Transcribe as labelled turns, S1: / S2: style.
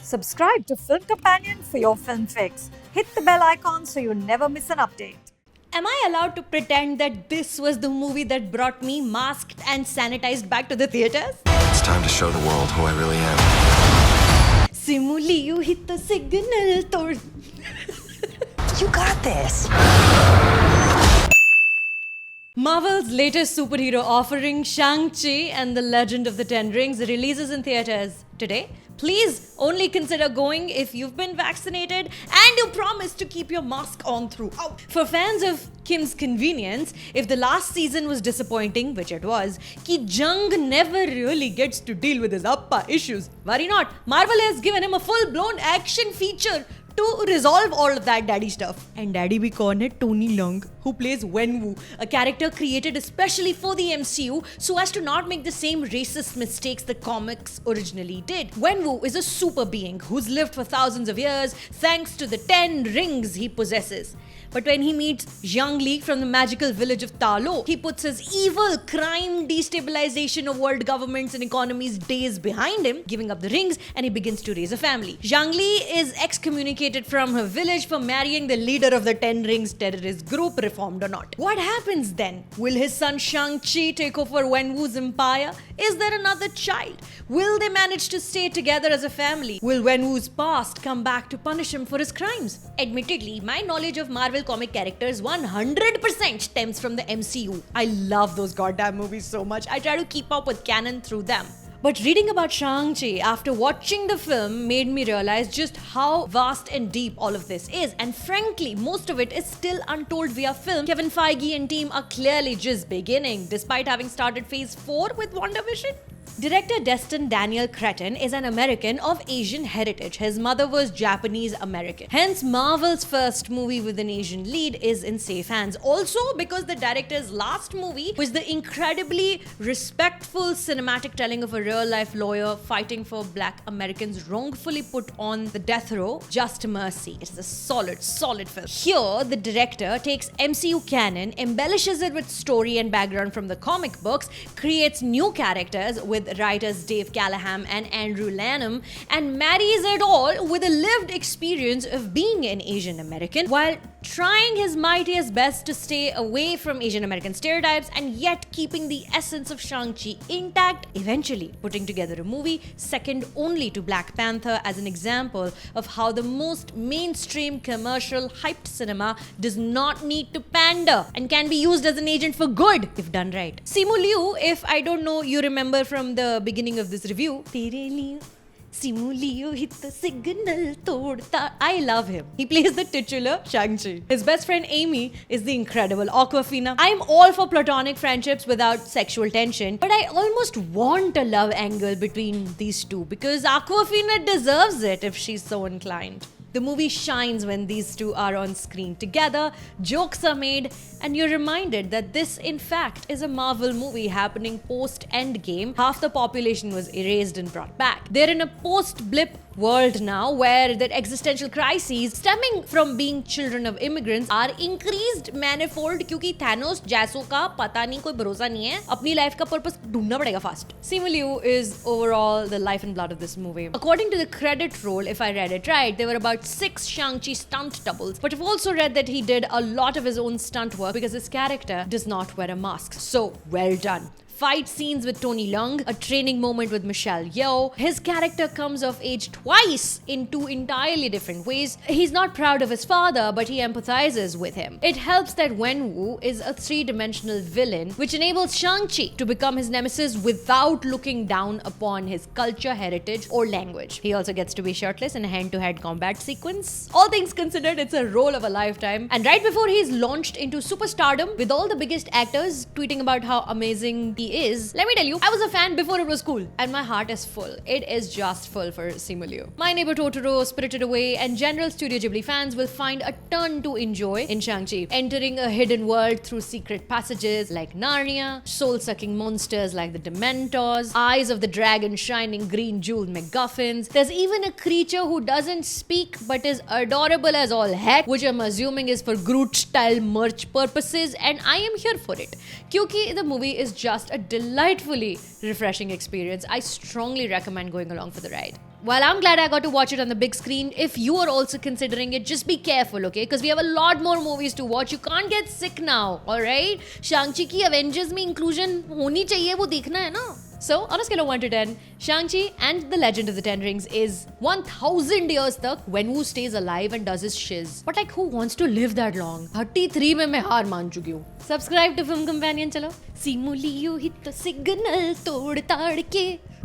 S1: Subscribe to Film Companion for your film fix. Hit the bell icon so you never miss an update.
S2: Am I allowed to pretend that this was the movie that brought me masked and sanitized back to the theaters?
S3: It's time to show the world who I really am.
S2: Simu, you hit the signal. Tod.
S1: You got this.
S2: Marvel's latest superhero offering, Shang-Chi and the Legend of the Ten Rings, releases in theaters today. Please only consider going if you've been vaccinated and you promise to keep your mask on throughout. For fans of Kim's convenience, if the last season was disappointing, which it was, Ki Jung never really gets to deal with his appa issues. Worry not, Marvel has given him a full-blown action feature to resolve all of that daddy stuff. And daddy bhi kaun hai? Tony Leung, who plays Wenwu, a character created especially for the MCU so as to not make the same racist mistakes the comics originally did. Wenwu is a super being who's lived for thousands of years thanks to the 10 rings he possesses. But when he meets Zhang Li from the magical village of Ta Lo, he puts his evil crime destabilization of world governments and economies days behind him, giving up the rings, and he begins to raise a family. Zhang Li is excommunicated from her village for marrying the leader of the Ten Rings terrorist group, reformed or not. What happens then? Will his son Shang-Chi take over Wenwu's empire? Is there another child? Will they manage to stay together as a family? Will Wenwu's past come back to punish him for his crimes? Admittedly, my knowledge of Marvel comic characters 100% stems from the MCU. I love those goddamn movies so much. I try to keep up with canon through them. But reading about Shang-Chi after watching the film made me realize just how vast and deep all of this is. And frankly, most of it is still untold via film. Kevin Feige and team are clearly just beginning, despite having started phase 4 with WandaVision. Director Destin Daniel Cretton is an American of Asian heritage. His mother was Japanese American. Hence, Marvel's first movie with an Asian lead is in safe hands. Also, because the director's last movie was the incredibly respectful cinematic telling of a real-life lawyer fighting for Black Americans wrongfully put on the death row, Just Mercy. It's a solid film. Here, the director takes MCU canon, embellishes it with story and background from the comic books, creates new characters with writers Dave Callahan and Andrew Lanham, and marries it all with a lived experience of being an Asian American while trying his mightiest best to stay away from Asian American stereotypes and yet keeping the essence of Shang-Chi intact, eventually putting together a movie second only to Black Panther as an example of how the most mainstream commercial hyped cinema does not need to pander and can be used as an agent for good if done right. Simu, if I don't know you remember from the beginning of this review, Simu hit the signal todta. I love him. He plays the titular Shang-Chi. His best friend Amy is the incredible Awkwafina. I'm all for platonic friendships without sexual tension, but I almost want a love angle between these two because Awkwafina deserves it if she's so inclined. The movie shines when these two are on screen together, jokes are made, and you're reminded that this, in fact, is a Marvel movie happening post-Endgame. Half the population was erased and brought back. They're in a post-blip world now where the existential crises stemming from being children of immigrants are increased manifold क्योंकि Thanos जैसों का पता नहीं कोई भरोसा नहीं है अपनी life का पर्पस ढूंढना पड़ेगा fast. Simu is overall the life and blood of this movie. According to the credit roll, if I read it right, there were about 6 Shang-Chi stunt doubles, but I've also read that he did a lot of his own stunt work because his character does not wear a mask. So, well done. Fight scenes with Tony Leung, a training moment with Michelle Yeoh. His character comes of age twice in 2 entirely different ways. He's not proud of his father, but he empathizes with him. It helps that Wenwu is a 3-dimensional villain, which enables Shang-Chi to become his nemesis without looking down upon his culture, heritage, or language. He also gets to be shirtless in a hand-to-hand combat sequence. All things considered, it's a role of a lifetime. And right before he's launched into superstardom with all the biggest actors tweeting about how amazing he is, let me tell you, I was a fan before it was cool, and my heart is full. It is just full for Simu. My Neighbor Totoro, Spirited Away, and general Studio Ghibli fans will find a ton to enjoy in Shang-Chi, entering a hidden world through secret passages like Narnia, soul-sucking monsters like the Dementors, eyes of the dragon shining green jeweled MacGuffins. There's even a creature who doesn't speak but is adorable as all heck, which I'm assuming is for Groot-style merch purposes, and I am here for it. Kyuki the movie is just a delightfully refreshing experience. I strongly recommend going along for the ride. While I'm glad I got to watch it on the big screen, if you are also considering it, just be careful, okay? Because we have a lot more movies to watch. You can't get sick now, alright? Shang-Chi की Avengers में inclusion होनी चाहिए, वो देखना है ना? So, on a scale of 1 to 10, Shang-Chi and the Legend of the Ten Rings is 1000 years tak when Wu stays alive and does his shiz. But like, who wants to live that long? 33 में मैं हार मान चुकी हूँ. Subscribe to Film Companion चलो. Simu liyo hit signal तोड़ ताड़ के.